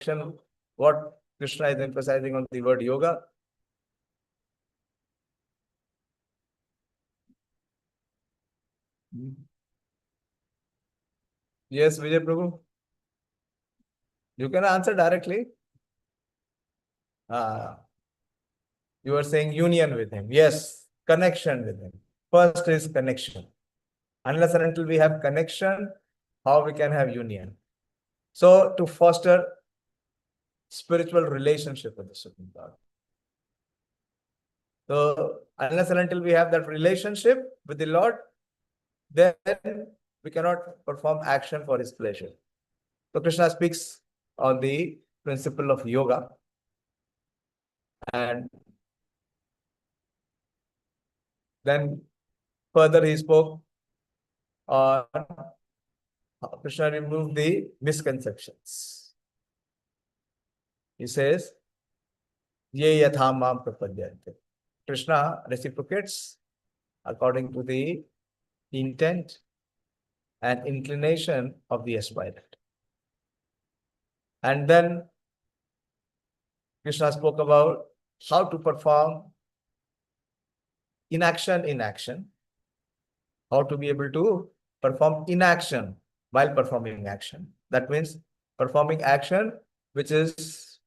section, what Krishna is emphasizing on the word yoga. Yes, Vijay Prabhu. You can answer directly. You are saying union with him. Yes, connection with him. First is connection. Unless and until we have connection, how we can have union? So to foster spiritual relationship with the Supreme God. So unless and until we have that relationship with the Lord, then we cannot perform action for his pleasure. So Krishna speaks on the principle of yoga. And then further he spoke on how Krishna removed the misconceptions. He says, Ye yatham mam prapadyante. Krishna reciprocates according to the intent and inclination of the aspirant. And then Krishna spoke about how to perform inaction in action, how to be able to perform inaction while performing action. That means performing action which is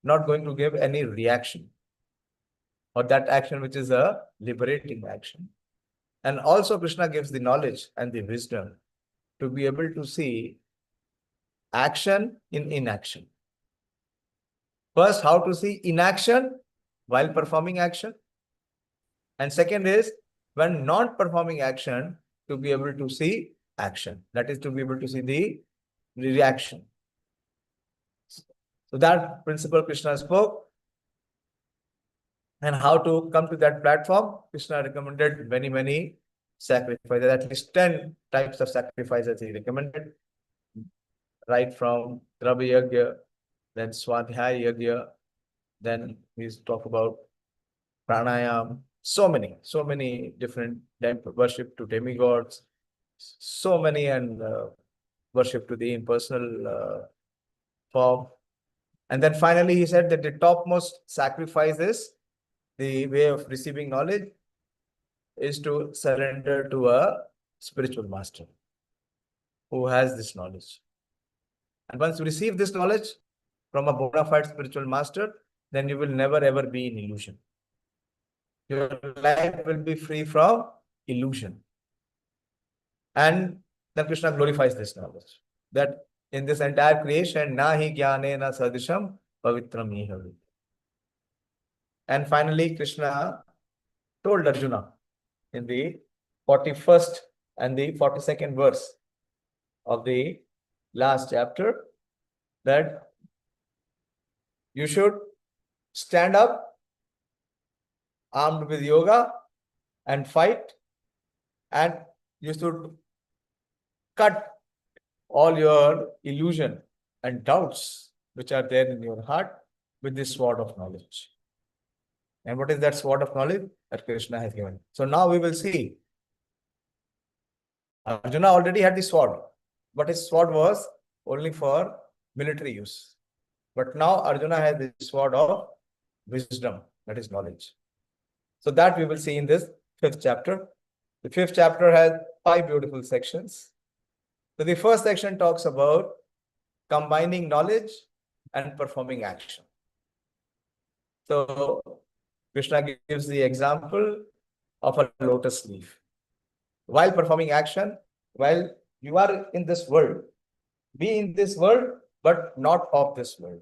not going to give any reaction, or that action which is a liberating action. And also Krishna gives the knowledge and the wisdom to be able to see action in inaction. First, how to see inaction while performing action. And second is, when not performing action, to be able to see action. That is to be able to see the reaction. So that principle Krishna spoke. And how to come to that platform, Krishna recommended many sacrifices, at least 10 types of sacrifices he recommended. Right from Drabha Yajna, then Swadhyaya Yajna, then we talk about pranayam, so many different worship to demigods, so many, and worship to the impersonal form. And then finally he said that the topmost sacrifice is the way of receiving knowledge is to surrender to a spiritual master who has this knowledge. And once you receive this knowledge from a bona fide spiritual master, then you will never ever be in illusion. Your life will be free from illusion. And then Krishna glorifies this knowledge, that in this entire creation, nahi jnane na sadisham pavitram ihavi. And finally, Krishna told Arjuna in the 41st and the 42nd verse of the last chapter that you should stand up armed with yoga and fight, and you should cut all your illusion and doubts which are there in your heart with this sword of knowledge. And what is that sword of knowledge that Krishna has given? So now we will see. Arjuna already had the sword, but his sword was only for military use. But now Arjuna has the sword of wisdom, that is knowledge. So that we will see in this 5th chapter. The 5th chapter has 5 beautiful sections. So the first section talks about combining knowledge and performing action. So Krishna gives the example of a lotus leaf. While performing action, while you are in this world, be in this world, but not of this world.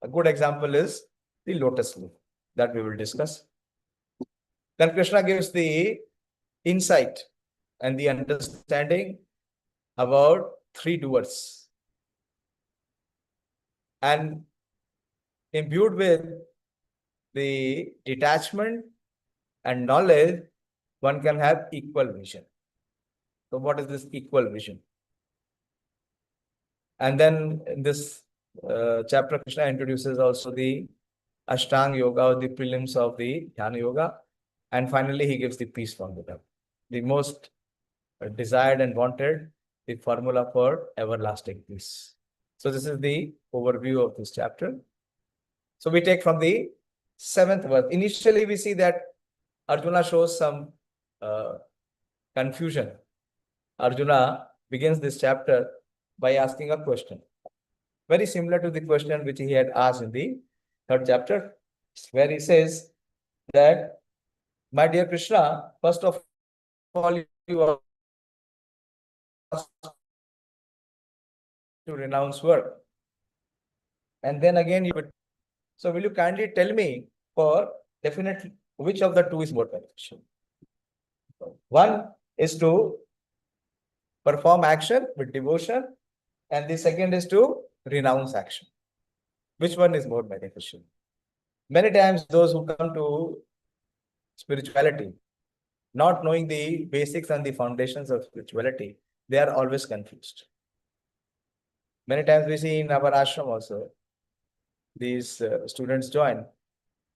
A good example is the lotus leaf that we will discuss. Then Krishna gives the insight and the understanding about 3 doers. And imbued with the detachment and knowledge, one can have equal vision. So what is this equal vision? And then in this chapter, Krishna introduces also the Ashtanga Yoga, or the prelims of the Dhyana Yoga. And finally, he gives the peace formula, the most desired and wanted, the formula for everlasting peace. So this is the overview of this chapter. So we take from the 7th verse. Initially, we see that Arjuna shows some confusion. Arjuna begins this chapter by asking a question, very similar to the question which he had asked in the 3rd chapter, where he says that, my dear Krishna, first of all, you asked to renounce work. And then again, so will you kindly tell me for definitely which of the two is more beneficial? One is to perform action with devotion, and the second is to renounce action. Which one is more beneficial? Many times those who come to spirituality, not knowing the basics and the foundations of spirituality, they are always confused. Many times we see in our ashram also, these students join,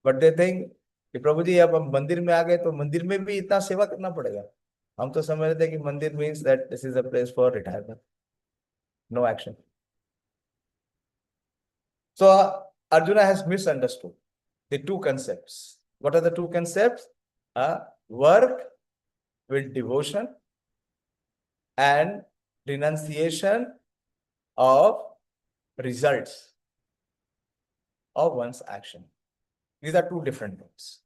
but they think कि प्रभु जी अब हम मंदिर में आ गए तो मंदिर में भी इतना सेवा करना पड़ेगा. हम तो समझ रहे थे कि मंदिर means that this is a place for retirement, no action. So Arjuna has misunderstood the two concepts. What are the two concepts? Work with devotion and renunciation of results of one's action. These are two different things.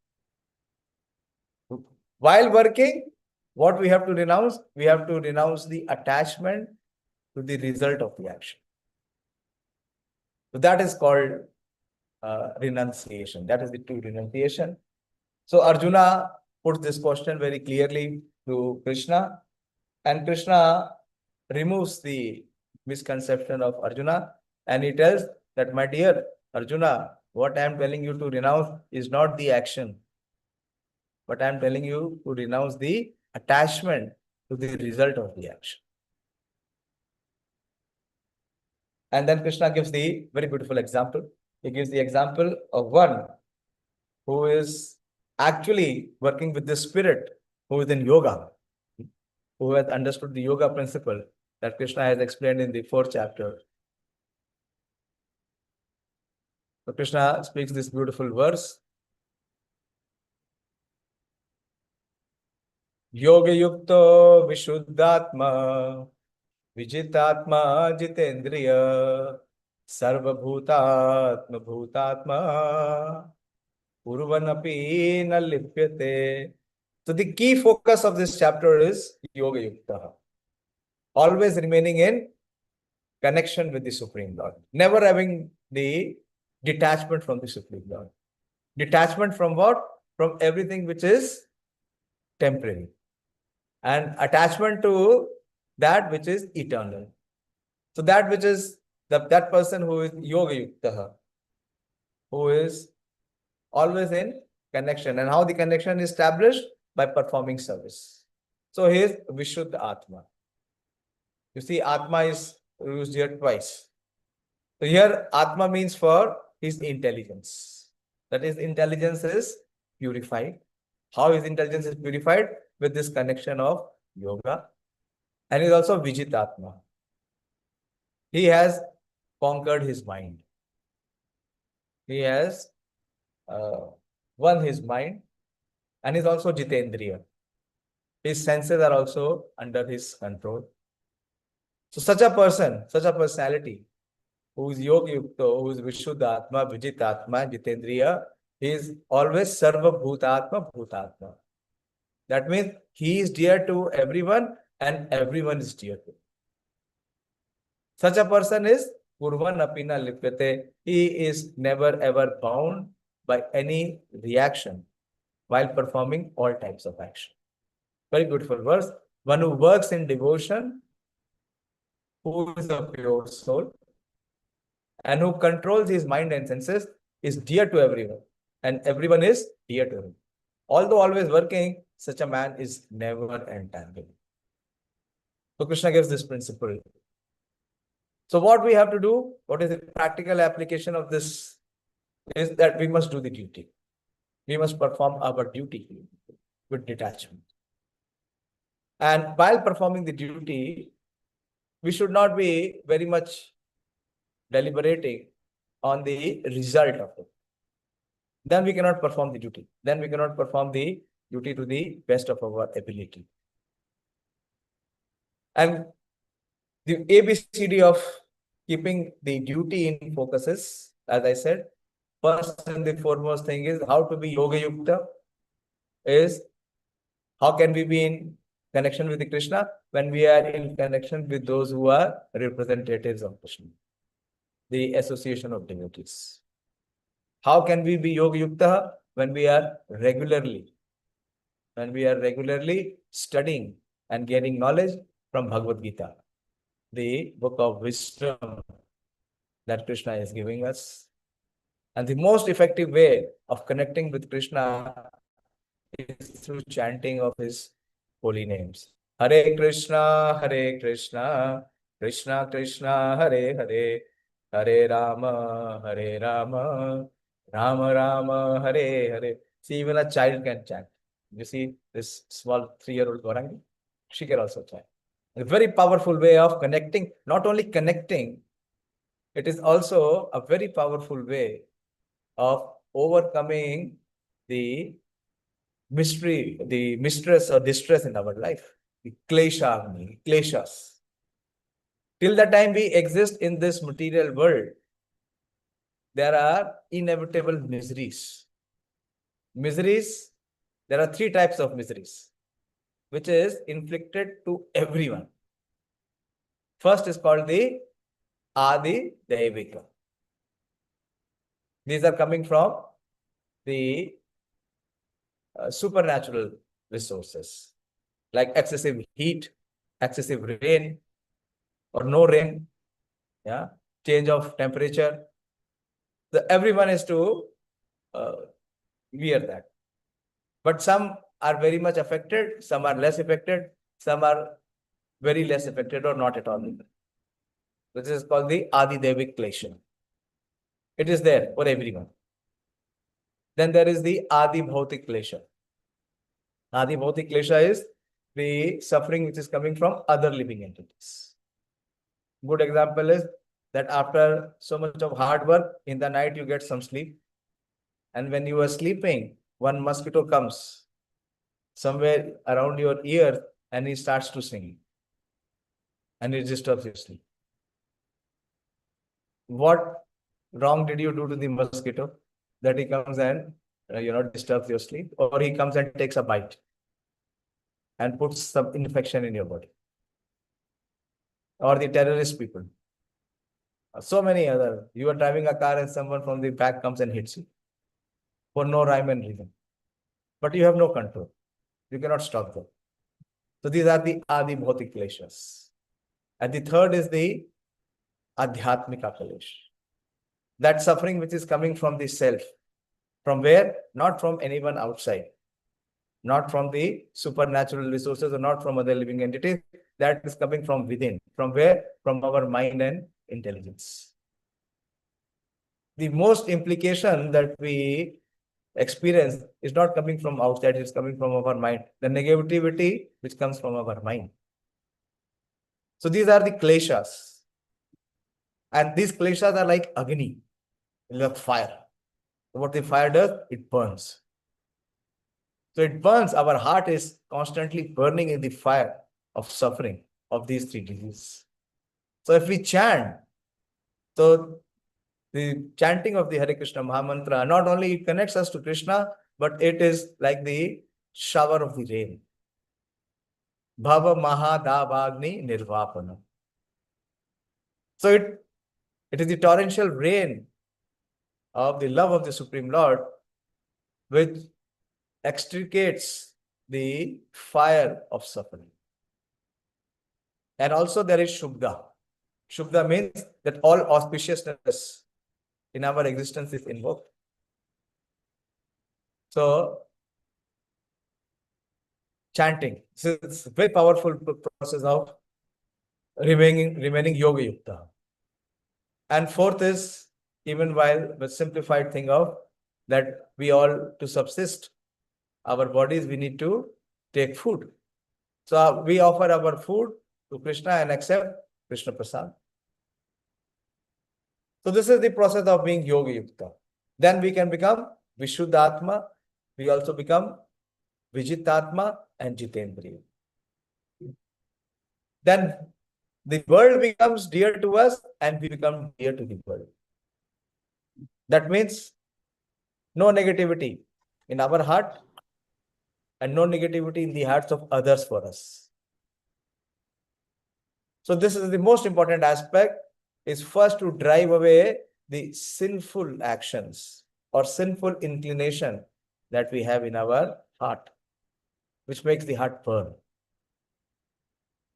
While working, what we have to renounce? We have to renounce the attachment to the result of the action. So that is called renunciation. That is the true renunciation. So Arjuna puts this question very clearly to Krishna, and Krishna removes the misconception of Arjuna, and he tells that, my dear Arjuna, what I am telling you to renounce is not the action, but I am telling you to renounce the attachment to the result of the action. And then Krishna gives the very beautiful example. He gives the example of one who is actually working with the spirit, who is in yoga, who has understood the yoga principle that Krishna has explained in the 4th chapter. So Krishna speaks this beautiful verse. Yoga yukto vishuddhatma vijitatma jitendriya sarva bhutatma bhutatma urvanapi na lipyate. So the key focus of this chapter is yoga yukta, always remaining in connection with the Supreme Lord, never having the detachment from the Supreme Lord. Detachment from what? From everything which is temporary, and attachment to that which is eternal. So that which is that person who is yoga yukta, who is always in connection. And how the connection is established? By performing service. So he is Vishuddha Atma. You see, Atma is used here twice. So here Atma means for his intelligence. That is, intelligence is purified. How his intelligence is purified? With this connection of yoga. And he is also Vijitatma. He has conquered his mind. He has won his mind, and is also Jitendriya. His senses are also under his control. So such a person, such a personality, who is Yoga Yukta, who is Vishuddhatma, Vijitatma, Jitendriya, he is always Sarva Bhutatma, Bhutatma. That means he is dear to everyone and everyone is dear to him. Such a person is Purvan Apina Lipyate. He is never ever bound by any reaction while performing all types of action. Very beautiful verse. One who works in devotion, who is a pure soul, and who controls his mind and senses, is dear to everyone, and everyone is dear to him. Although always working, such a man is never entangled. So Krishna gives this principle. So what we have to do, what is the practical application of this, is that we must do the duty. We must perform our duty with detachment. And while performing the duty, we should not be very much deliberating on the result of it, then we cannot perform the duty. Then we cannot perform the duty to the best of our ability. And the ABCD of keeping the duty in focus is, as I said, first and the foremost thing is how to be yoga yukta, is how can we be in connection with the Krishna? When we are in connection with those who are representatives of Krishna, the association of devotees. How can we be yoga yukta? When we are regularly studying and gaining knowledge from Bhagavad Gita, the book of wisdom that Krishna is giving us. And the most effective way of connecting with Krishna is through chanting of his holy names. Hare Krishna, Krishna Krishna, Hare Hare, Hare Rama, Rama Rama, Hare Hare. See, even a child can chant. You see this small 3-year-old Gaurangi, she can also chant. A very powerful way of connecting, not only connecting, it is also a very powerful way of overcoming the mystery, the mistress or distress in our life, the kleshas. Till the time we exist in this material world, there are inevitable miseries. There are 3 types of miseries, which is inflicted to everyone. First is called the Adi Devika. These are coming from the supernatural resources, like excessive heat, excessive rain, or no rain, change of temperature. Everyone is to wear that. But some are very much affected, some are less affected, some are very less affected or not at all. This is called the Adi Devik Klesha. It is there for everyone. Then there is the Adi Bhautik Klesha. Adi Bhautik Klesha is the suffering which is coming from other living entities. Good example is that after so much of hard work, in the night you get some sleep. And when you are sleeping, one mosquito comes somewhere around your ear and he starts to sing. And it disturbs your sleep. What wrong did you do to the mosquito that he comes and disturbs your sleep? Or he comes and takes a bite and puts some infection in your body? Or the terrorist people. So many other. You are driving a car and someone from the back comes and hits you for no rhyme and reason. But you have no control. You cannot stop them. So these are the Adi Bhautik Kleshas. And the third is the Adhyatmika Kalesh. That suffering which is coming from the self. From where? Not from anyone outside. Not from the supernatural resources or not from other living entities. That is coming from within. From where? From our mind and intelligence. The most implication that we experience is not coming from outside, it's coming from our mind. The negativity which comes from our mind. So these are the kleshas. And these kleshas are like Agni, like fire. What the fire does, it burns. So it burns, our heart is constantly burning in the fire of suffering of these 3 diseases. So if we chant, so the chanting of the Hare Krishna Mahamantra, not only it connects us to Krishna, but it is like the shower of the rain. Bhava Mahadavagni Nirvapana. So it is the torrential rain of the love of the Supreme Lord which extricates the fire of suffering. And also there is Shubda. Shubda means that all auspiciousness in our existence is invoked. So, chanting. So it's a very powerful process of remaining yoga yukta. And fourth is, even while the simplified thing of that we all, to subsist our bodies, we need to take food. So we offer our food to Krishna and accept Krishna Prasad. So this is the process of being Yoga Yukta. Then we can become Vishuddhatma. We also become Vijitatma and Jitendriya. Then the world becomes dear to us and we become dear to the world. That means no negativity in our heart and no negativity in the hearts of others for us. So this is the most important aspect, is first to drive away the sinful actions or sinful inclination that we have in our heart, which makes the heart burn.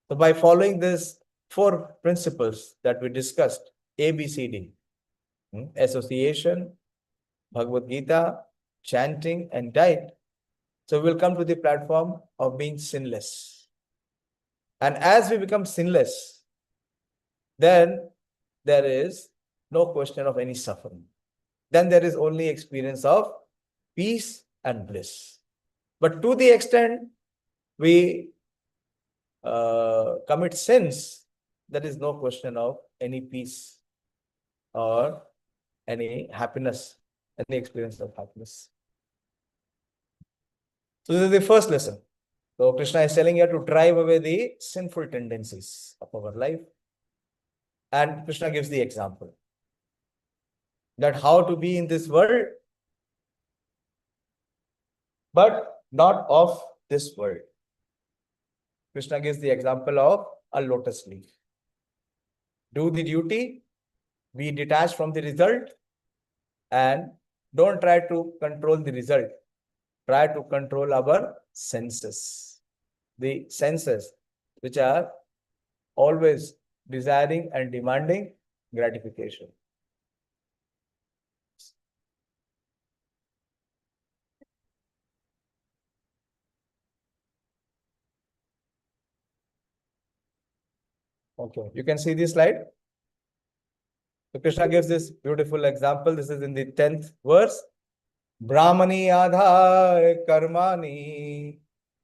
So by following these 4 principles that we discussed, ABCD, association, Bhagavad Gita, chanting, and diet, so we'll come to the platform of being sinless. And as we become sinless, then there is no question of any suffering. Then there is only experience of peace and bliss. But to the extent we commit sins, there is no question of any peace or any happiness, any experience of happiness. So this is the first lesson. So Krishna is telling you to drive away the sinful tendencies of our life. And Krishna gives the example that how to be in this world, but not of this world. Krishna gives the example of a lotus leaf. Do the duty, be detached from the result, and don't try to control the result. Try to control our senses. The senses, which are always desiring and demanding gratification. Okay, you can see this slide. So Krishna gives this beautiful example. This is in the 10th verse. Brahmani adha karmani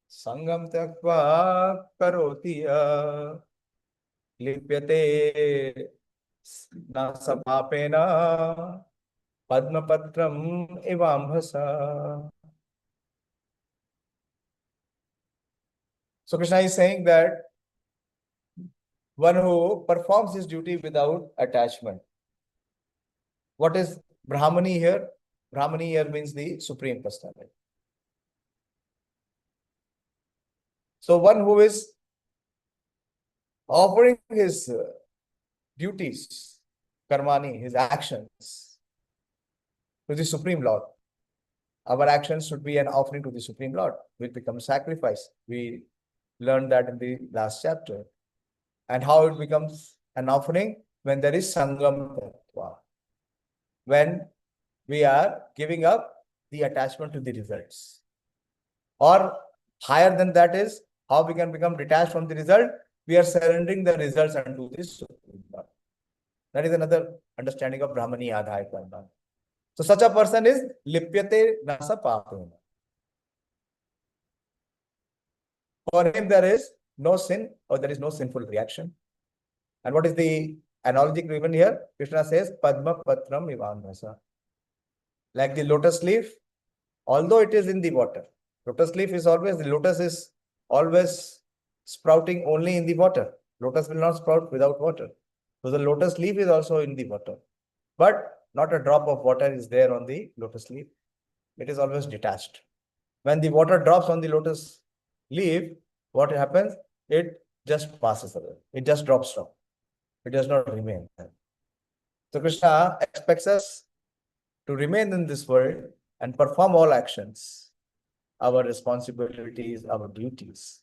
sangam tyakva karotiya lipyate na sapapena padmapatram ivambhasa. So Krishna is saying that one who performs his duty without attachment. What is Brahmani here? Brahmani here means the Supreme Personality. So one who is offering his duties, karmani, his actions, to the Supreme Lord. Our actions should be an offering to the Supreme Lord, which becomes sacrifice. We learned that in the last chapter. And how it becomes an offering? When there is sangam tattva. When we are giving up the attachment to the results. Or higher than that is how we can become detached from the result. We are surrendering the results unto this Supreme Lord. That is another understanding of Brahmani Adhaya Karma. So such a person is lipyate nasa papena. For him there is no sin or there is no sinful reaction. And what is the analogy given here? Krishna says Padma Patram Ivambhasa. Like the lotus leaf, although it is in the water. Lotus leaf is always, the lotus is always sprouting only in the water. Lotus will not sprout without water. So the lotus leaf is also in the water. But not a drop of water is there on the lotus leaf. It is always detached. When the water drops on the lotus leaf, what happens? It just passes away. It just drops down. It does not remain there. So Krishna expects us to remain in this world and perform all actions, our responsibilities, our duties,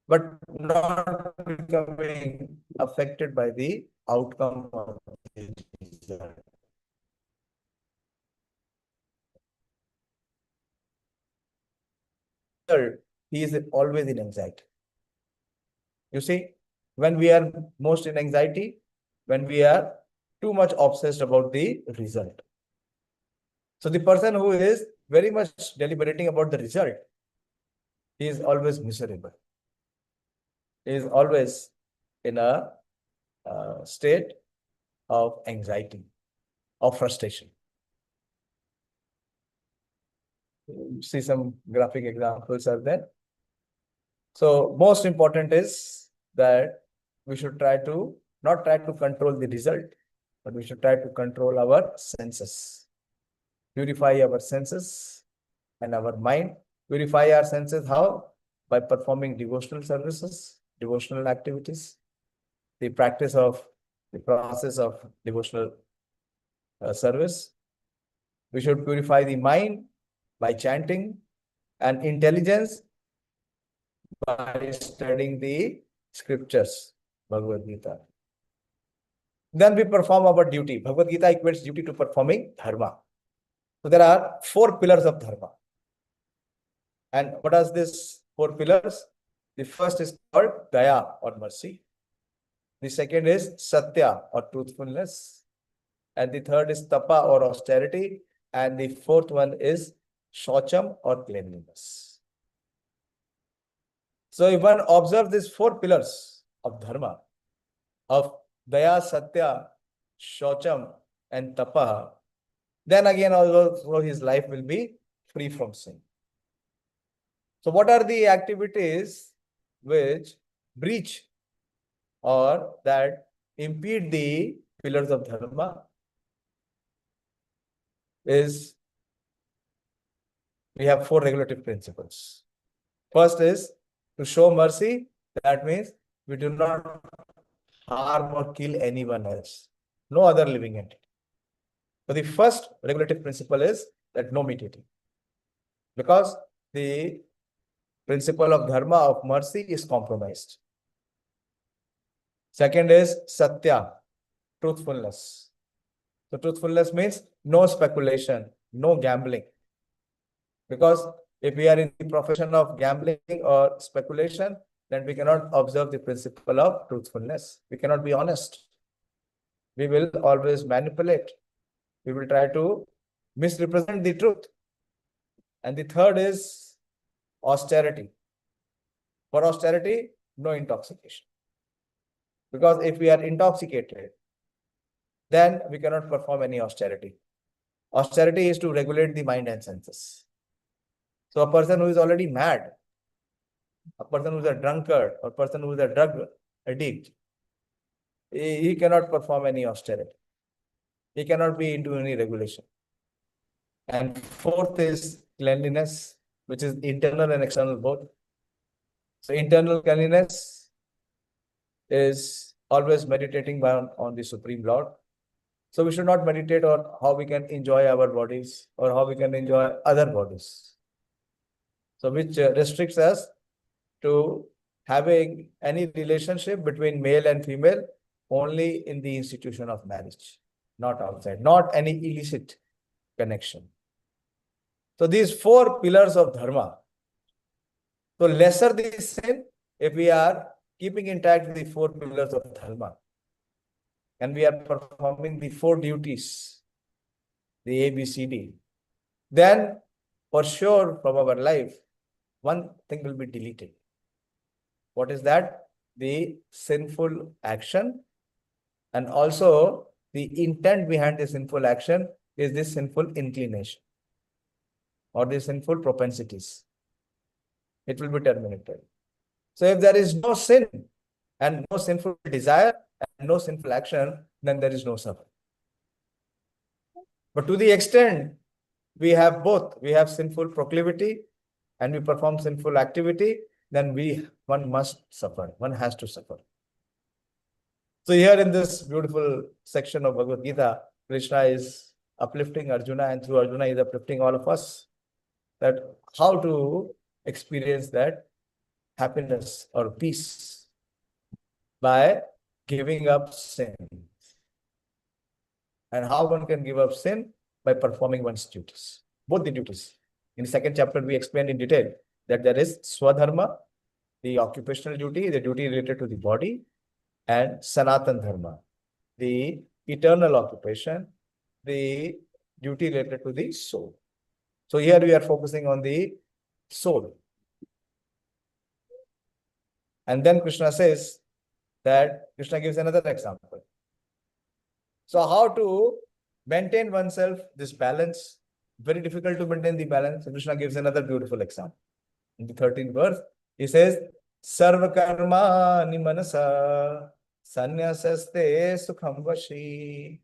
but not becoming affected by the outcome of the result. He is always in anxiety. You see, when we are most in anxiety, when we are too much obsessed about the result. So the person who is very much deliberating about the result, he is always miserable. He is always in a state of anxiety. of frustration. See some graphic examples are there. So most important is that we should not try to control the result, but we should try to control our senses. Purify our senses and our mind. Purify our senses how? By performing devotional services, devotional activities, the process of devotional service. We should purify the mind by chanting, and intelligence by studying the scriptures, Bhagavad Gita. Then we perform our duty. Bhagavad Gita equates duty to performing dharma. So there are 4 pillars of dharma. And what are these 4 pillars? The first is called daya or mercy. The second is satya or truthfulness. And the third is tapa or austerity. And the fourth one is shaucham or cleanliness. So if one observes these 4 pillars of dharma, of daya, satya, shaucham, and tapa, then again also his life will be free from sin. So what are the activities which breach or that impede the pillars of dharma? Is we have 4 regulative principles. First is to show mercy. That means we do not harm or kill anyone else, no other living entity. So the first regulative principle is that no meat eating, because the principle of dharma of mercy is compromised. Second is satya, truthfulness. So truthfulness means no speculation, no gambling. Because if we are in the profession of gambling or speculation, then we cannot observe the principle of truthfulness. We cannot be honest. We will always manipulate. We will try to misrepresent the truth. And the third is austerity. For austerity, no intoxication. Because if we are intoxicated, then we cannot perform any austerity. Austerity is to regulate the mind and senses. So a person who is already mad, a person who is a drunkard, or a person who is a drug addict, he cannot perform any austerity. He cannot be into any regulation. And fourth is cleanliness, which is internal and external both. So internal cleanliness is always meditating on the Supreme Lord. So we should not meditate on how we can enjoy our bodies or how we can enjoy other bodies. So which restricts us to having any relationship between male and female only in the institution of marriage, not outside, not any illicit connection. So these 4 pillars of dharma. So lesser the sin if we are keeping intact the 4 pillars of dharma, and we are performing the 4 duties, the A, B, C, D, then for sure from our life, one thing will be deleted. What is that? The sinful action, and also the intent behind the sinful action is this sinful inclination or the sinful propensities. It will be terminated. So if there is no sin and no sinful desire and no sinful action, then there is no suffering. But to the extent we have both, we have sinful proclivity and we perform sinful activity, then one must suffer, one has to suffer. So here in this beautiful section of Bhagavad Gita, Krishna is uplifting Arjuna, and through Arjuna he is uplifting all of us, that how to experience that happiness or peace by giving up sin. And how one can give up sin? By performing one's duties, both the duties. In the second chapter, we explained in detail that there is Swadharma, the occupational duty, the duty related to the body, and Sanatan Dharma, the eternal occupation, the duty related to the soul. So here we are focusing on the soul. And then Krishna says that, Krishna gives another example. So how to maintain oneself, this balance, very difficult to maintain the balance. Krishna gives another beautiful example. In the 13th verse, he says, Sarva karma nimanasa sanyasaste sukham vashi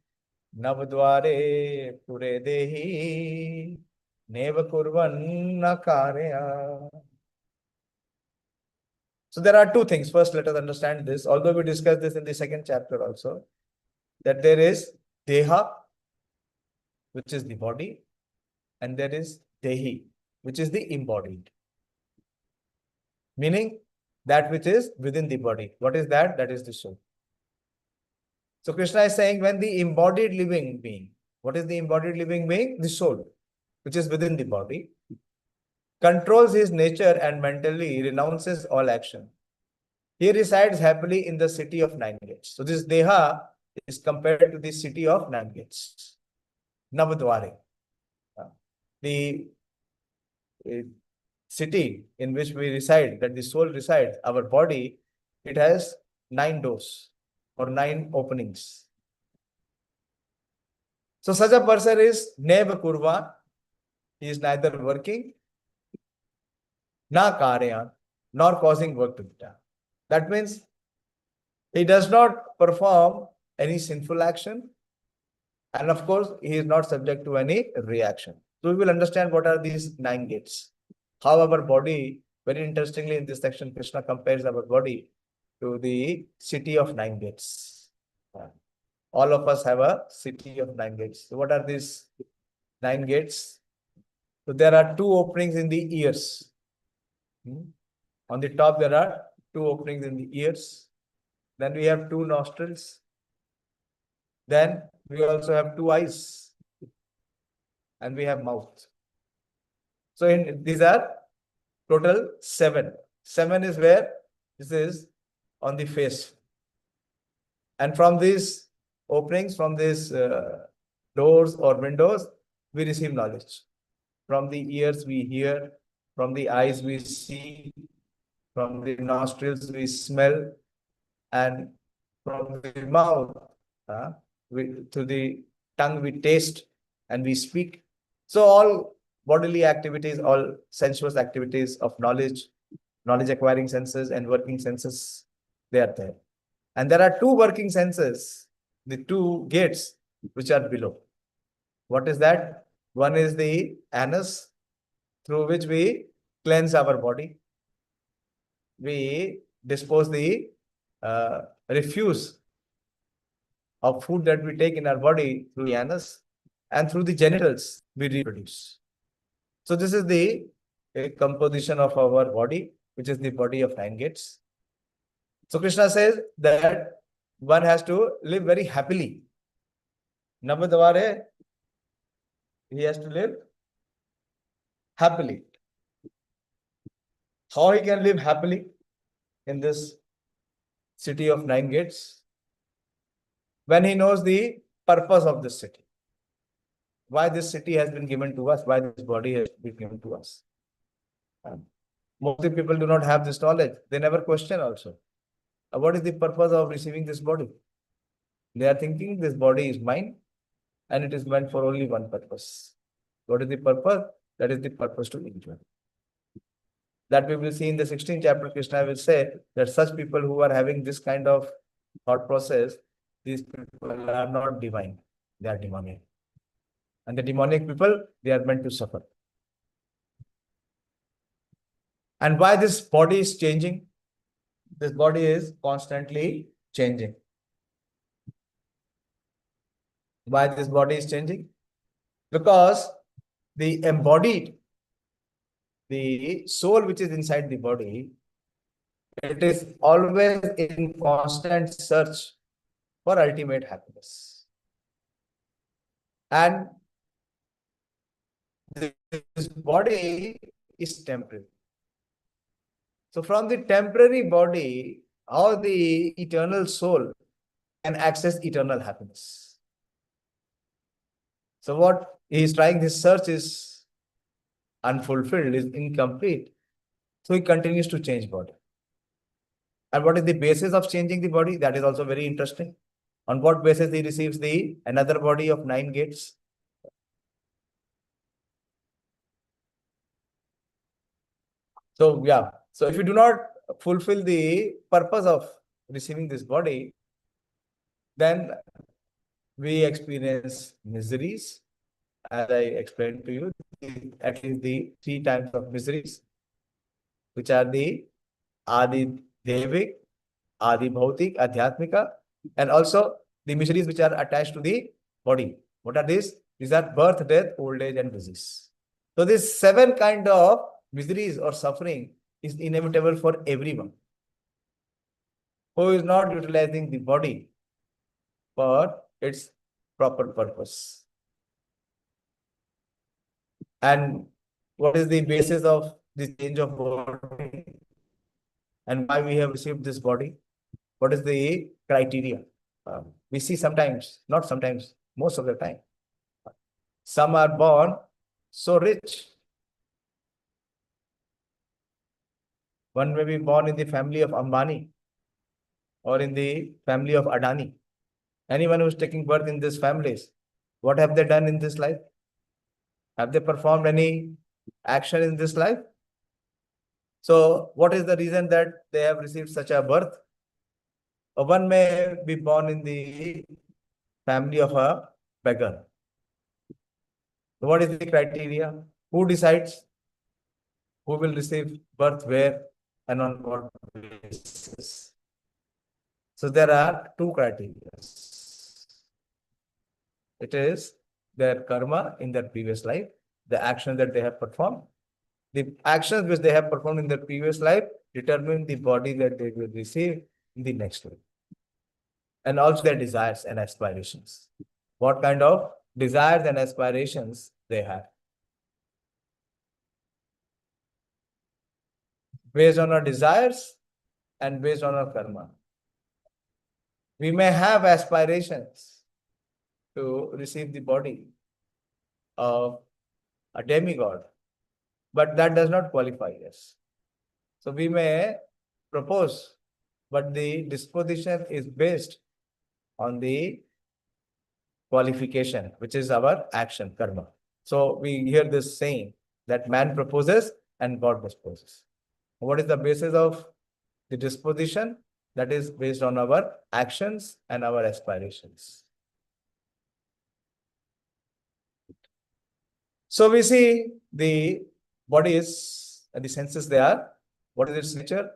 navdware pure dehi neva kurvan nakarya. So there are two things. First, let us understand this. Although we discussed this in the second chapter also, that there is deha, which is the body, and there is dehi, which is the embodied. Meaning that which is within the body. What is that? That is the soul. So Krishna is saying when the embodied living being, what is the embodied living being? The soul, which is within the body, controls his nature and mentally renounces all action. He resides happily in the city of nine gates. So this Deha is compared to the city of nine gates. Navadware. The city in which we reside, that the soul resides, our body, it has 9 doors or 9 openings. So such a person is Neva Kurva. He is neither working, na karya, nor causing work to be done. That means he does not perform any sinful action. And of course, he is not subject to any reaction. So we will understand what are these 9 gates. How our body, very interestingly in this section, Krishna compares our body to the city of 9 gates. All of us have a city of 9 gates. So what are these 9 gates? So there are 2 openings in the ears. On the top, there are 2 openings in the ears. Then we have 2 nostrils. Then we also have 2 eyes. And we have mouth. So these are total 7. 7 is where this is on the face. And from these openings, from these doors or windows, we receive knowledge. From the ears we hear, from the eyes we see, from the nostrils we smell, and from the mouth, to the tongue we taste and we speak. So all bodily activities, all sensuous activities of knowledge acquiring senses and working senses, they are there. And there are 2 working senses, the 2 gates which are below. What is that? One is the anus, through which we cleanse our body. We dispose the refuse of food that we take in our body through the anus, and through the genitals we reproduce. So this is the composition of our body, which is the body of 9 gates. So Krishna says that one has to live very happily. Navadvare, he has to live happily. How he can live happily in this city of 9 gates? When he knows the purpose of this city. Why this city has been given to us, why this body has been given to us. Most of the people do not have this knowledge. They never question also. What is the purpose of receiving this body? They are thinking this body is mine and it is meant for only one purpose. What is the purpose? That is the purpose to enjoy. That we will see in the 16th chapter. Krishna will say that such people who are having this kind of thought process, these people are not divine. They are demonic. And the demonic people, they are meant to suffer. And why this body is changing? This body is constantly changing. Why this body is changing? Because the embodied, the soul which is inside the body, it is always in constant search for ultimate happiness. And this body is temporary. So from the temporary body, how the eternal soul can access eternal happiness. So what he is trying, his search is unfulfilled, is incomplete. So he continues to change body. And what is the basis of changing the body? That is also very interesting. On what basis he receives the another body of 9 gates? So yeah, so if you do not fulfill the purpose of receiving this body, then we experience miseries. As I explained to you, at least the 3 types of miseries, which are the Adi Devik, Adi Bhautik, Adhyatmika, and also the miseries which are attached to the body. What are these? These are birth, death, old age, and disease. So these 7 kind of miseries or suffering is inevitable for everyone who is not utilizing the body for its proper purpose. And what is the basis of the change of body and why we have received this body? What is the criteria? We see sometimes, not sometimes, most of the time. Some are born so rich. One may be born in the family of Ambani or in the family of Adani. Anyone who is taking birth in these families, what have they done in this life? Have they performed any action in this life? So what is the reason that they have received such a birth? One may be born in the family of a beggar. What is the criteria? Who decides who will receive birth where and on what basis? So there are 2 criteria. It is their karma in their previous life, the action that they have performed. The actions which they have performed in their previous life determine the body that they will receive in the next life. And also their desires and aspirations. What kind of desires and aspirations they have. Based on our desires and based on our karma. We may have aspirations to receive the body of a demigod, but that does not qualify us. So we may propose, but the disposition is based on the qualification, which is our action, karma. So we hear this saying that man proposes and God disposes. What is the basis of the disposition? That is based on our actions and our aspirations. So we see the bodies and the senses they are. What is its nature?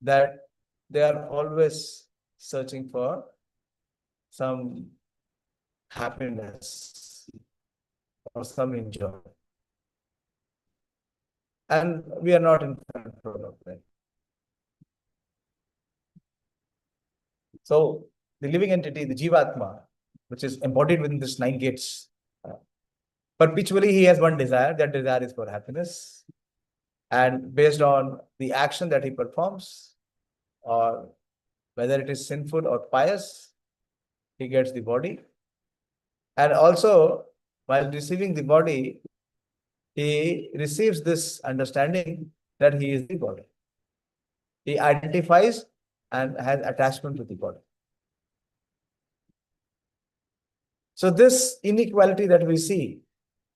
That they are always searching for some happiness or some enjoyment. And we are not in control of them. So the living entity, the Jivatma, which is embodied within this 9 gates, perpetually he has one desire. That desire is for happiness. And based on the action that he performs, or whether it is sinful or pious, he gets the body. And also, while receiving the body, he receives this understanding that he is the body. He identifies and has attachment to the body. So this inequality that we see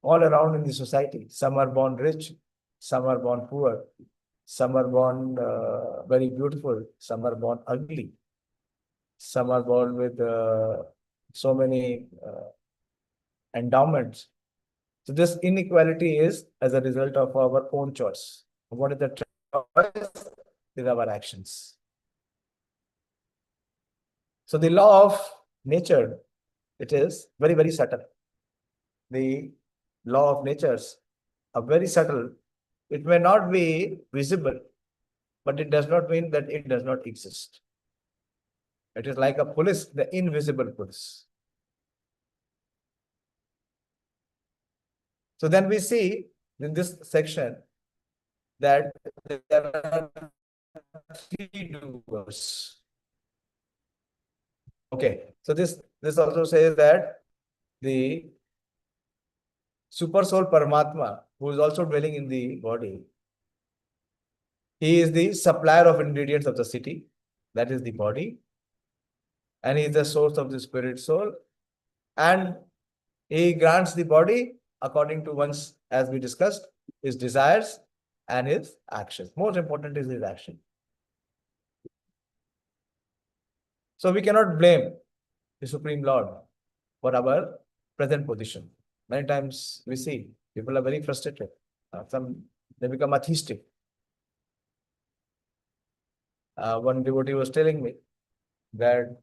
all around in the society, some are born rich, some are born poor, some are born very beautiful, some are born ugly, some are born with so many endowments. So this inequality is as a result of our own choice. What is the choice? Is our actions. So the law of nature, it is very, very subtle. The law of natures are very subtle. It may not be visible, but it does not mean that it does not exist. It is like a police, the invisible police. So then we see in this section that there are 3 doers. Okay, so this also says that the super soul Paramatma, who is also dwelling in the body, he is the supplier of ingredients of the city, that is the body. and he is the source of the spirit soul, and he grants the body according to one's, as we discussed, his desires and his actions. Most important is his action. So we cannot blame the Supreme Lord for our present position. Many times we see people are very frustrated. They become atheistic. One devotee was telling me that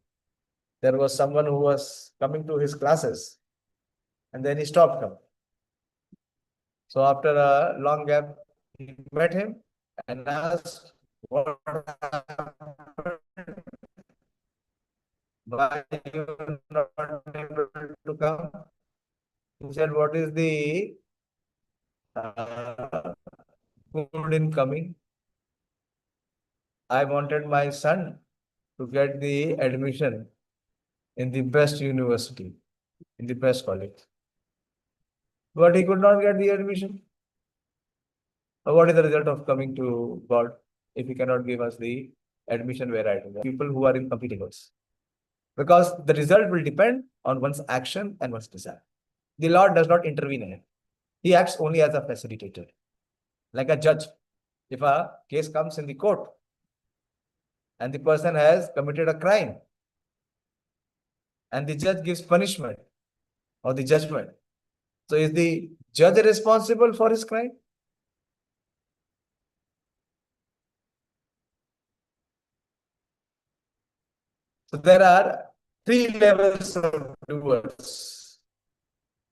there was someone who was coming to his classes and then he stopped coming. So after a long gap, he met him and asked, what happened? Why you are not able to come? He said, what is the good in coming? I wanted my son to get the admission in the best university, in the best college. But he could not get the admission. What is the result of coming to God if he cannot give us the admission where I do? People who are in complete ignorance. Because the result will depend on one's action and one's desire. The Lord does not intervene in it. He acts only as a facilitator. Like a judge. If a case comes in the court and the person has committed a crime and the judge gives punishment or the judgment, so is the judge responsible for his crime? So there are three levels of doers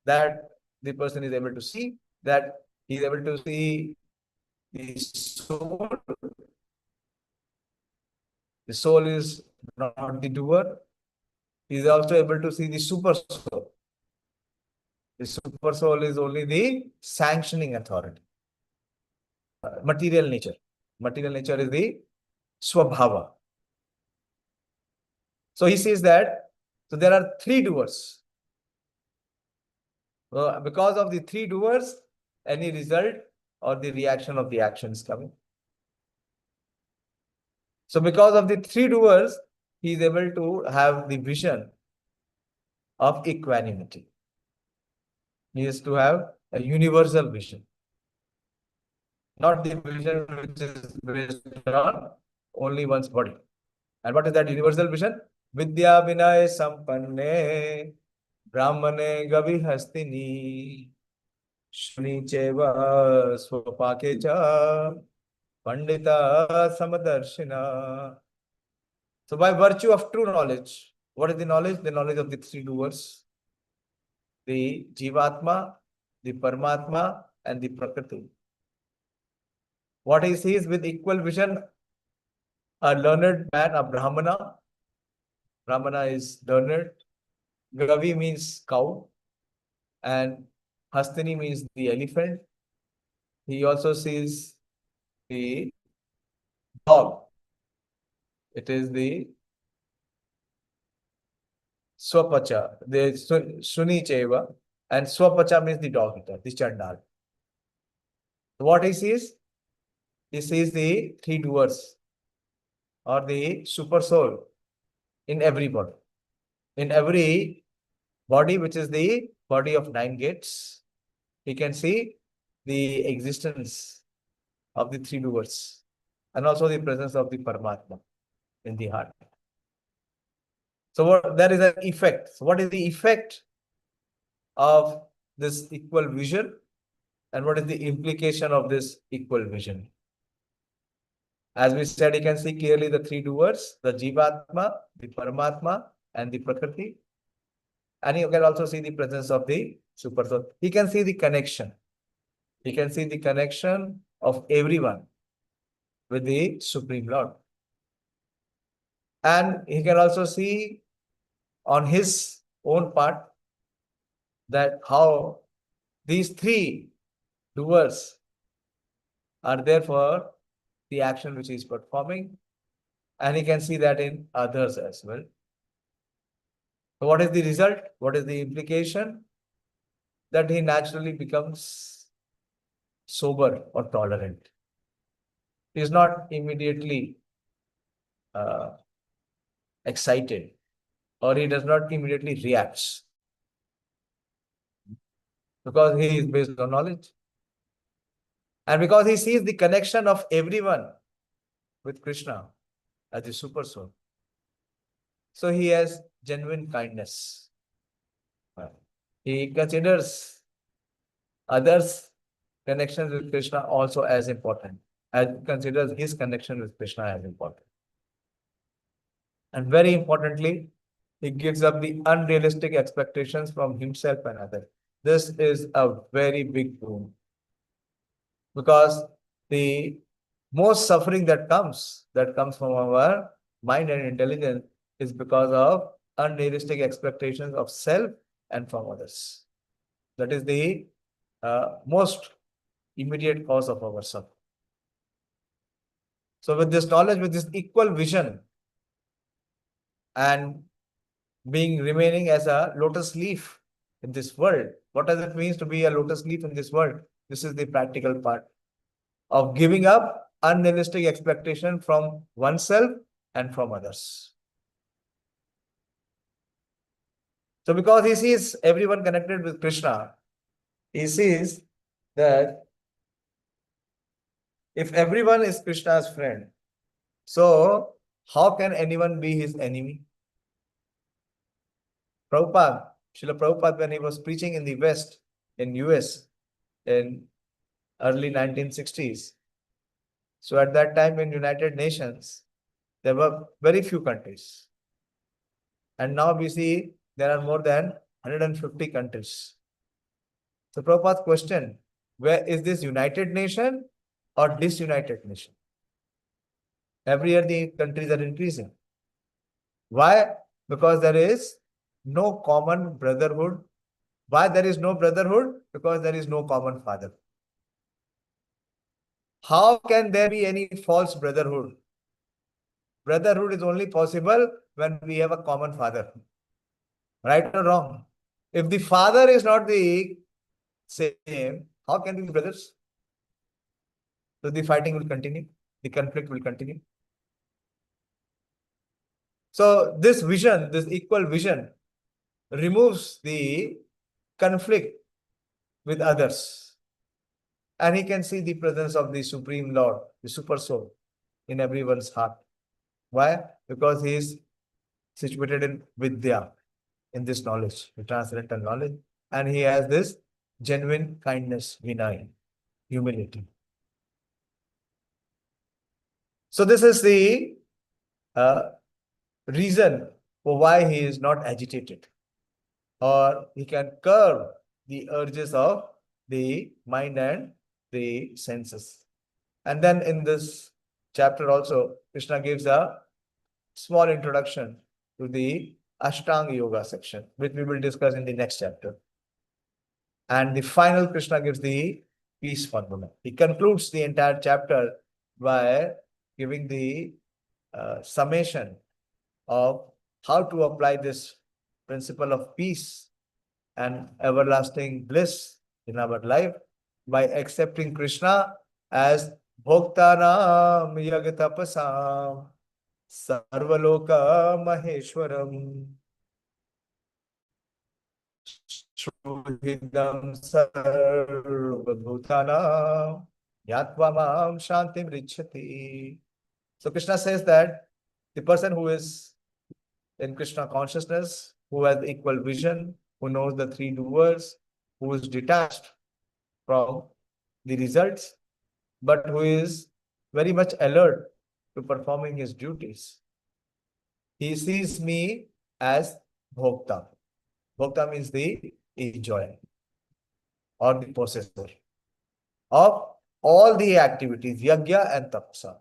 that the person is able to see, that he is able to see the soul. The soul is not the doer. He is also able to see the super soul. The super soul is only the sanctioning authority. Material nature. Material nature is the swabhava. So he says that, so there are three doers. Because of the three doers, any result or the reaction of the action is coming. So because of the three doers, he is able to have the vision of equanimity. He is to have a universal vision. Not the vision which is based on only one's body. And what is that universal vision? Vidya vinay sampanne brahmane gavi hastini shuni cheva swapake cha pandita samadarshina. So by virtue of true knowledge, what is the knowledge? The knowledge of the three doers. The Jivatma, the Paramatma, and the Prakriti. What he sees with equal vision, a learned man, a Brahmana. Brahmana is learned. Gavi means cow. And Hastini means the elephant. He also sees the dog. It is the Swapacha, the Suni Cheva. And Swapacha means the dog eater, the Chandal. What he sees? He sees the three doers or the super soul in every body. In every body, which is the body of nine gates, he can see the existence of the three doers and also the presence of the Paramatma in the heart. So there is an effect. So what is the effect of this equal vision and what is the implication of this equal vision? As we said, you can see clearly the three doers, the Jivatma, the Paramatma, and the Prakriti. And you can also see the presence of the super soul. He can see the connection. He can see the connection of everyone with the Supreme Lord. And he can also see on his own part that how these three doers are there for the action which he is performing. And he can see that in others as well. So what is the result? What is the implication? That he naturally becomes sober or tolerant. He is not immediately excited or he does not immediately react because he is based on knowledge. And because he sees the connection of everyone with Krishna as the super soul. So he has genuine kindness. He considers others' connections with Krishna also as important, as considers his connection with Krishna as important. And very importantly, he gives up the unrealistic expectations from himself and others. This is a very big boon because the most suffering that comes from our mind and intelligence is because of unrealistic expectations of self and from others. That is the most immediate cause of our suffering. So with this knowledge, with this equal vision, and being remaining as a lotus leaf in this world, what does it mean to be a lotus leaf in this world? This is the practical part of giving up unrealistic expectation from oneself and from others. So because he sees everyone connected with Krishna, he sees that if everyone is Krishna's friend, so how can anyone be his enemy? Prabhupada, Srila Prabhupada, when he was preaching in the West, in US, in early 1960s, so at that time in United Nations, there were very few countries. And now we see there are more than 150 countries. So Prabhupada's question, where is this United Nation or disunited nation? Every year the countries are increasing. Why? Because there is no common brotherhood. Why there is no brotherhood? Because there is no common father. How can there be any false brotherhood? Brotherhood is only possible when we have a common father. Right or wrong? If the father is not the same, how can we be brothers? So the fighting will continue, the conflict will continue. So this vision, this equal vision, removes the conflict with others. And he can see the presence of the Supreme Lord, the Super Soul, in everyone's heart. Why? Because he is situated in Vidya, in this knowledge, the transcendental knowledge. And he has this genuine kindness, Vinay, humility. So this is the reason for why he is not agitated, or he can curb the urges of the mind and the senses. And then in this chapter also, Krishna gives a small introduction to the Ashtanga Yoga section, which we will discuss in the next chapter. And the final Krishna gives the peace formula. He concludes the entire chapter by giving the summation of how to apply this principle of peace and everlasting bliss in our life by accepting Krishna as Bhoktanam Yagatapasam Sarvaloka Maheshwaram Shruhidam Sarvabhutanam Yatvamam Shantim Richati. So Krishna says that the person who is in Krishna consciousness, who has equal vision, who knows the three doers, who is detached from the results, but who is very much alert to performing his duties. He sees me as Bhokta. Bhokta means the enjoyer or the possessor of all the activities, yajna and tapasa.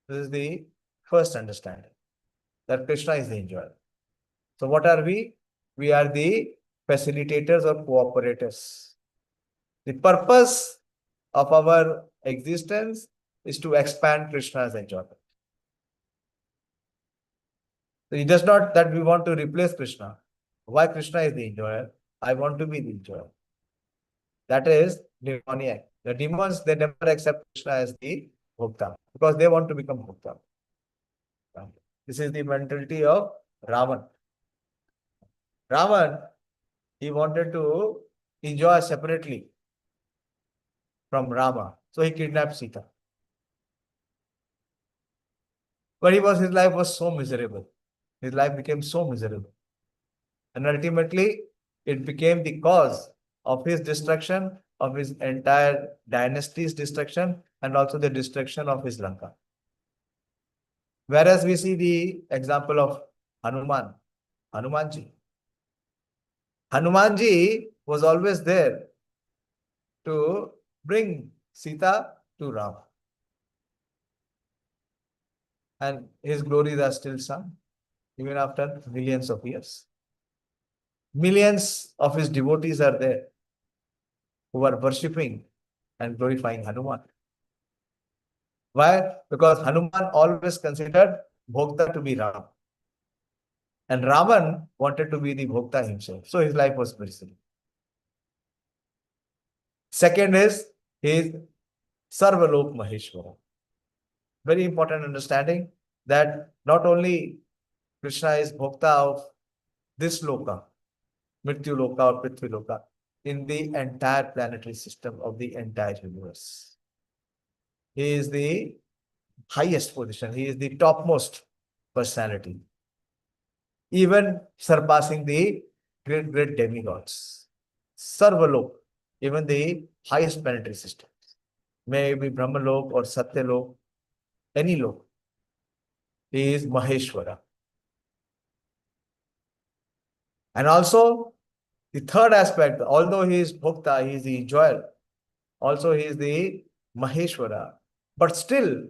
This is the first understanding, that Krishna is the enjoyer. So what are we? We are the facilitators or cooperators. The purpose of our existence is to expand Krishna's enjoyment. So it does not that we want to replace Krishna. Why Krishna is the enjoyer? I want to be the enjoyer. That is demoniac. The demons, they never accept Krishna as the Bhokta because they want to become Bhokta. This is the mentality of Ravan. Ravan, he wanted to enjoy separately from Rama. So he kidnapped Sita. But his life was so miserable. His life became so miserable. And ultimately, it became the cause of his destruction, of his entire dynasty's destruction, and also the destruction of his Lanka. Whereas we see the example of Hanuman, Hanumanji. Hanumanji was always there to bring Sita to Ram. And his glories are still sung, even after millions of years. Millions of his devotees are there who are worshipping and glorifying Hanuman. Why? Because Hanuman always considered Bhokta to be Ram. And Raman wanted to be the Bhokta himself. So his life was very simple. Second is his Sarvalok Maheshwara. Very important understanding that not only Krishna is Bhokta of this Loka, Mrityu Loka or Prithvi Loka, in the entire planetary system of the entire universe. He is the highest position. He is the topmost personality, even surpassing the great demigods. Sarvalok, even the highest planetary system, may it be Brahmalok or Satyalok, any lok. He is Maheshwara. And also, the third aspect, although he is Bhokta, he is the enjoyer, also he is the Maheshwara. But still,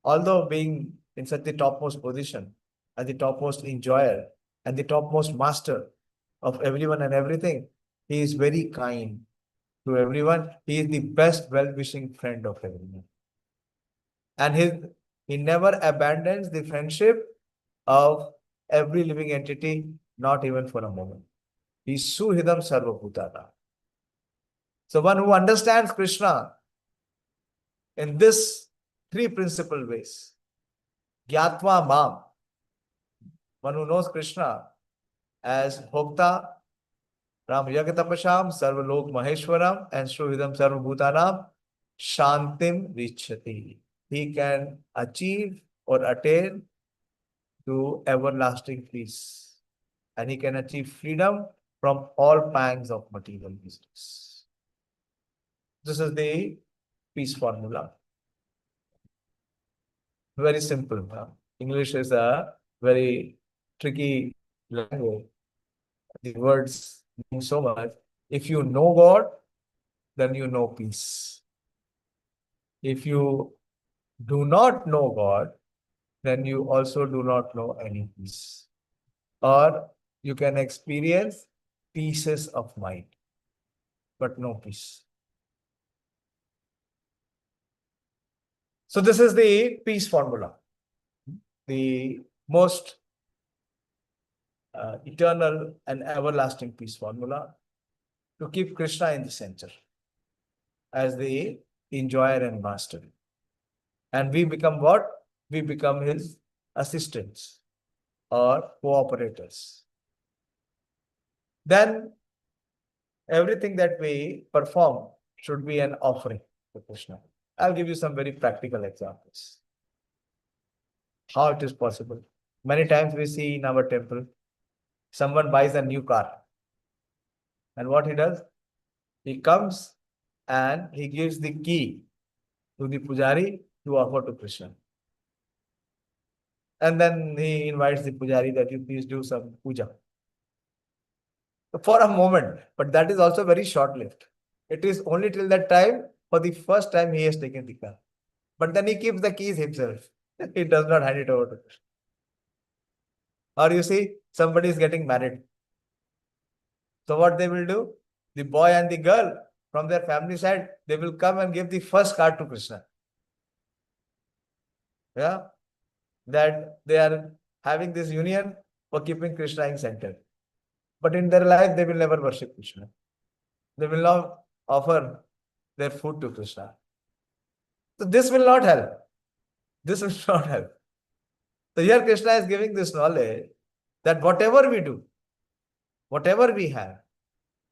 although being in such the topmost position, and the topmost enjoyer, and the topmost master of everyone and everything, he is very kind to everyone. He is the best well-wishing friend of everyone. And he never abandons the friendship of every living entity, not even for a moment. He is Suhidam Sarvabhutana. So one who understands Krishna in this three principal ways, Gyatva Mam, one who knows Krishna as Bhokta, Ram Yagatapasham, Sarvalok Maheshwaram, and Suhidam Sarvabhutanam, Shantim Richati. He can achieve or attain to everlasting peace. And he can achieve freedom from all pangs of material business. This is the peace formula. Very simple. English is a very tricky language. The words mean so much. If you know God, then you know peace. If you do not know God, then you also do not know any peace. Or you can experience pieces of mind, but no peace. So this is the peace formula, the most eternal and everlasting peace formula to keep Krishna in the center as the enjoyer and master. And we become what? We become his assistants or cooperators. Then everything that we perform should be an offering to Krishna. I'll give you some very practical examples. How it is possible. Many times we see in our temple, someone buys a new car. And what he does? He comes and he gives the key to the pujari to offer to Krishna. And then he invites the pujari that you please do some puja. For a moment, but that is also very short-lived. It is only till that time, for the first time he has taken the car. But then he keeps the keys himself. He does not hand it over to Krishna. Or you see, somebody is getting married. So what they will do? The boy and the girl from their family side, they will come and give the first card to Krishna. Yeah, that they are having this union for keeping Krishna in center. But in their life, they will never worship Krishna. They will not offer their food to Krishna. So this will not help. This will not help. So here Krishna is giving this knowledge that whatever we do, whatever we have,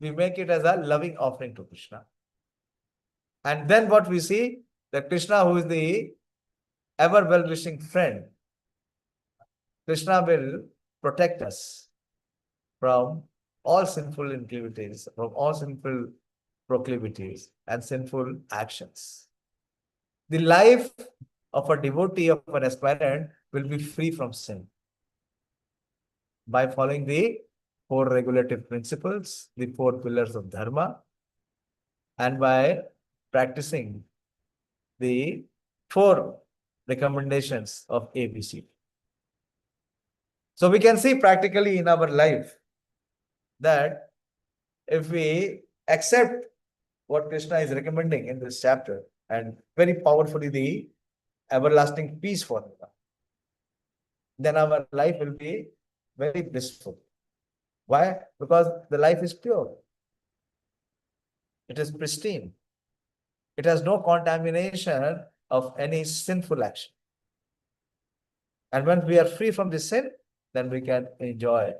we make it as a loving offering to Krishna. And then what we see, that Krishna, who is the ever well-wishing friend, Krishna will protect us from all sinful inclinations, from all sinful proclivities and sinful actions. The life of a devotee, of an aspirant, will be free from sin by following the four regulative principles, the four pillars of dharma, and by practicing the four recommendations of ABC. So we can see practically in our life that if we accept what Krishna is recommending in this chapter, and very powerfully the everlasting peace formula, then our life will be very blissful. Why? Because the life is pure. It is pristine. It has no contamination of any sinful action. And when we are free from the sin, then we can enjoy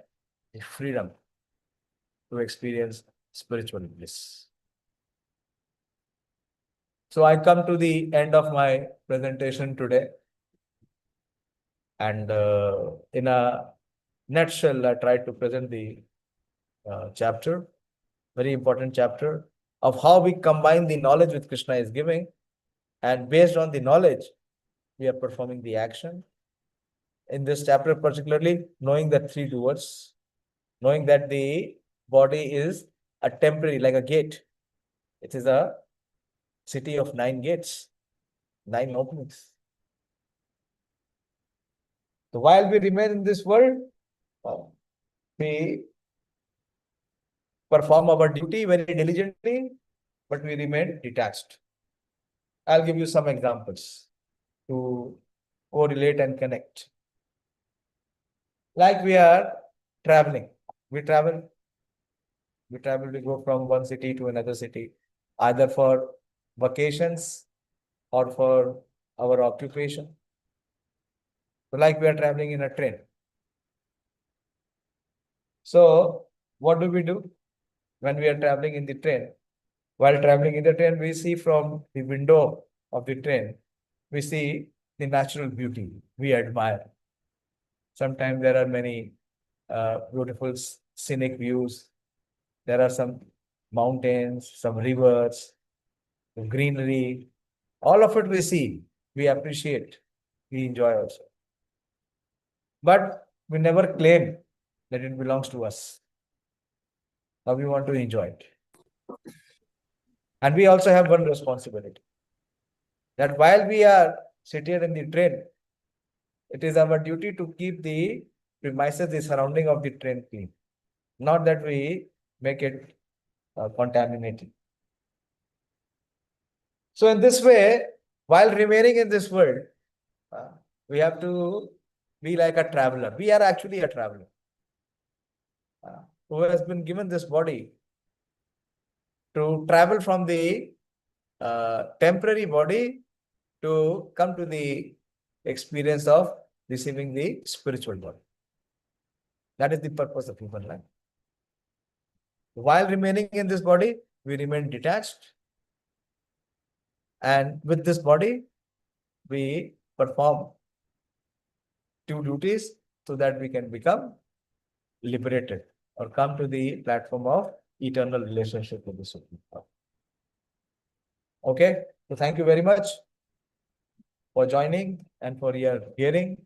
the freedom to experience spiritual bliss. So I come to the end of my presentation today. And in a nutshell, I tried to present the chapter, very important chapter, of how we combine the knowledge which Krishna is giving. And based on the knowledge, we are performing the action. In this chapter, particularly, knowing the three doers, knowing that the body is a temporary, like a gate. It is a city of 9 gates, 9 openings. So while we remain in this world, we perform our duty very diligently, but we remain detached. I'll give you some examples to correlate and connect. Like we are traveling. We travel, we go from one city to another city, either for vacations or for our occupation. So like we are traveling in a train. So what do we do when we are traveling in the train? While traveling in the train, we see from the window of the train, we see the natural beauty. We admire. Sometimes there are many beautiful scenic views. There are some mountains, some rivers, greenery. All of it we see, we appreciate, we enjoy also. But we never claim that it belongs to us. Now we want to enjoy it. And we also have one responsibility, that while we are seated in the train, it is our duty to keep the premises, the surrounding of the train clean. Not that we make it contaminated. So in this way, while remaining in this world, we have to be like a traveler. We are actually a traveler who has been given this body to travel from the temporary body to come to the experience of receiving the spiritual body. That is the purpose of human life. While remaining in this body, we remain detached. And with this body, we perform 2 duties so that we can become liberated or come to the platform of eternal relationship with the Supreme Power. Okay, so thank you very much for joining and for your hearing.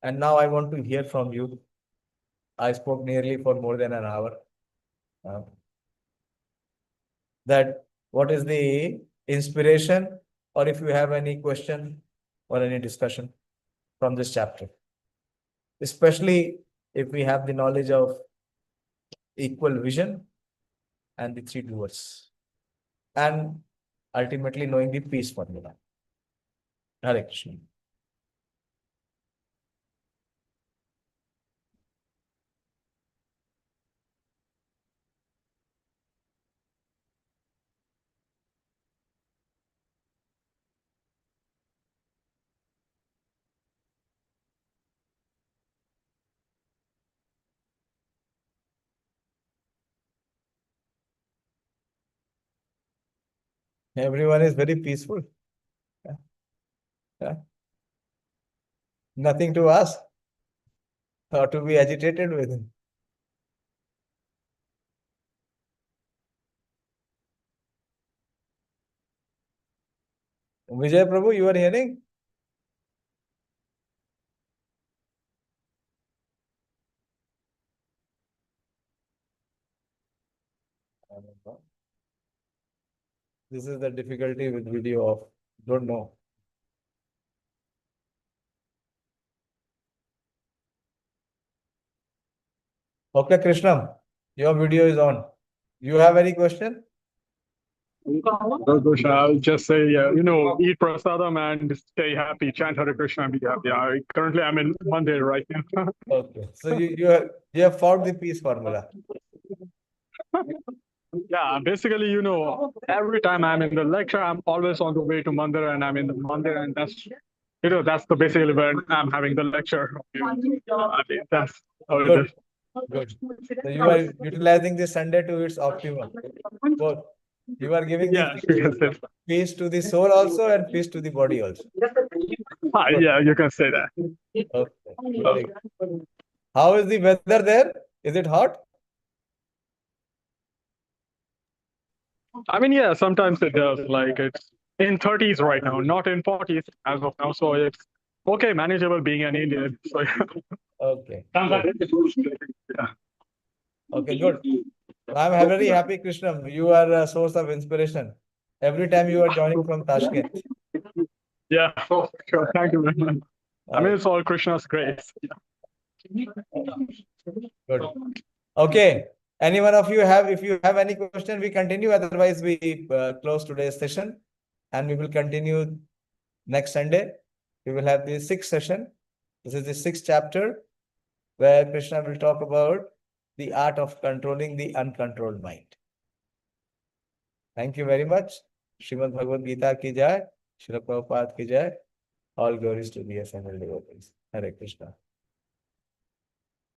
And now I want to hear from you. I spoke nearly for more than an hour. That what is the inspiration, or if you have any question or any discussion from this chapter, especially if we have the knowledge of equal vision and the 3 doers, and ultimately knowing the peace formula. Hare Krishna. Everyone is very peaceful. Yeah. Yeah. Nothing to ask or to be agitated with. Vijay Prabhu, you are hearing? I don't know. This is the difficulty with video of don't know. Okay, Krishnam, your video is on. You have any question? Hare Krishna, I'll just say, eat prasadam and stay happy. Chant Hare Krishna and be happy. Currently, I'm in Monday right now. Okay. So you have found the peace formula. Yeah, basically, every time I'm in the lecture, I'm always on the way to Mandir and I'm in the Mandir, and that's the basically when I'm having the lecture. I mean, that's how it Good. is. Good. So you are utilizing this Sunday to its optimum. Both. You are giving Yeah, the you can say. peace to the soul also and peace to the body also. Good. Yeah, you can say that. Okay. Very good. How is the weather there? Is it hot? I mean, yeah, sometimes it does. Like it's in 30s right now, not in 40s as of now. So it's okay, manageable being an Indian. So Okay. yeah. Okay, good. I'm very happy, Krishnam. You are a source of inspiration. Every time you are joining from Tashkent. Yeah, sure. Thank you very much. I mean, Uh, it's all Krishna's grace. Good. Okay. Any one of you if you have any question, we continue. Otherwise, we close today's session and we will continue next Sunday. We will have the sixth session. This is the sixth chapter where Krishna will talk about the art of controlling the uncontrolled mind. Thank you very much. Srimad Bhagavad Gita ki jai. Srila Prabhupada ki jai. All glories to the assembled devotees. Hare Krishna.